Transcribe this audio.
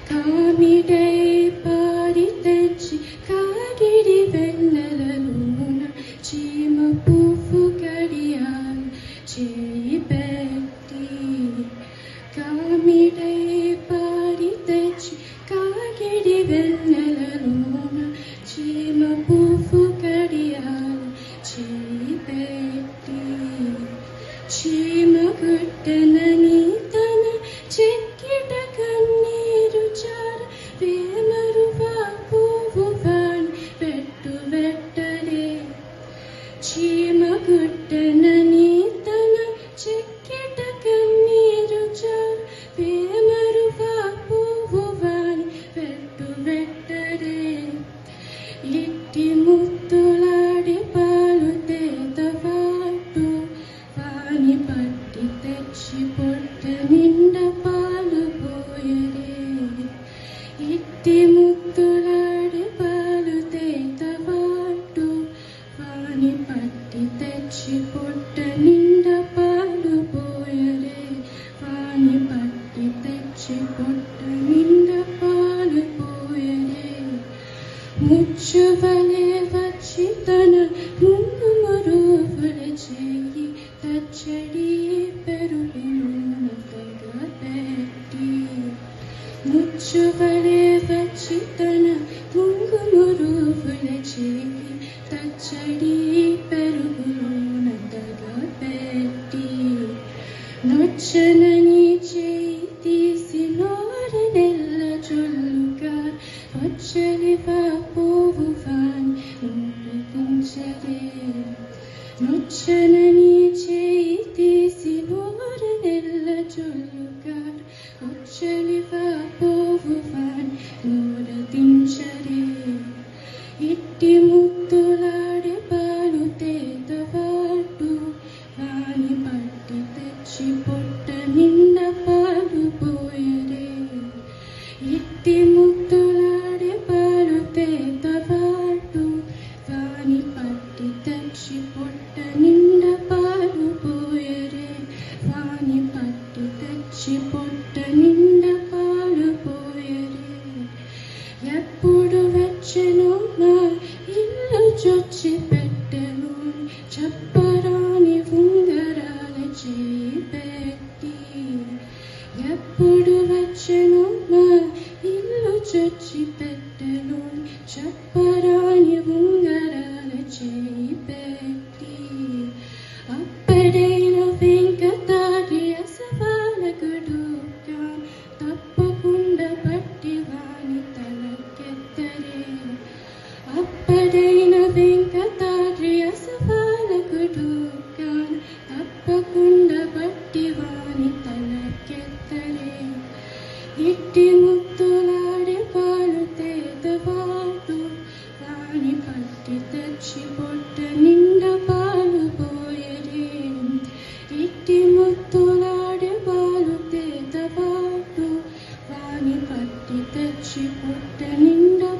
కామిడై పాడి తెచ్చి కాగిడి వెన్నెలలోన చీమ పువ్వు కడియాలు చేయి పెట్టి కామిడై పాడి తెచ్చి కాగిడి వెన్నెలలోన చీమ పువ్వు కడియాలు చేయి పెట్టి చీమ గుట్టనని తన చెక్కిట కన్నీరు చార వేమరువా పువ్వు వాణి పెట్టు వెట్టలే చీమ గుట్టనని తన చెక్కిట కన్నీరు చార వేమరువా పువ్వు వాణి పెట్టు వెట్టలే ఇట్టి ముత్తులాడి పాలు తేతవాటు వాణి పట్టి తెచ్చి పొట్ట నిండా పాలు పోయరే ఇట్టి ముత్తులాడి పాలు తేతవాటు వాణి పట్టి తెచ్చి పొట్ట నిండా పాలు పోయరే వాణి పట్టి తెచ్చి పొట్ట నిండా పాలు పోయరే ముచ్చువలే వచ్చి తన ముందు మరువల చేయి తచ్చడి పెరుగెన్నతగా పెట్టి ముచ్చువలే వచ్చి తన ముందు మరువల చేయి తచ్చడి పెరుగునతగా పెట్టి నొచ్చనని చేయి తీసి నోరనెల్ల చొల్లుగా వచ్చలివా పువ్వు వాణి నూరదించరే నొచ్చనని చేయి తీసి నోరనెల్ల చొల్లుగా వచ్చలివా పువ్వు వాణి నూరదించరే ఇట్టి ముత్తులాడి పాలు తేతవాటు వాణి పట్టి తెచ్చి పొట్ట నిండా పాలు పోయరే ఇట్టి ముత్తులాడి పాలు తేతవాటు వాణి పట్టి తెచ్చి పొట్ట నిండా పాలు పోయరే వాణి పట్టి తెచ్చి పొట్ట నిండా పాలు పోయరే ఎప్పుడు వచ్చెను నా ఇల్లు చొచ్చి పెట్టెను చెప్పరాని ఉంగరాల చేయి పెట్టి ఎప్పుడు వచ్చెను నా ఇల్లు చొచ్చి పెట్టెను చెప్పరాని ఉంగరాల చేయి పెట్టి అప్పడైన వెంకటాద్రి అసవాలకుడుగా తప్పకుండా పట్టి వాణి తలకెత్తరే అప్పడైన వెంకటాద్రి అసవాలకుడుగా తప్పకుండా పట్టి వాణి తలకెత్తరే ఇట్టి ముత్తులాడి పాలు తేతవాటు వాణి పట్టి తెచ్చి పొట్ట నిండా పాలు పోయరే ఇట్టి ముత్తులాడి పాలు తేతవాటు వాణి పట్టి తెచ్చి పొట్ట నిండా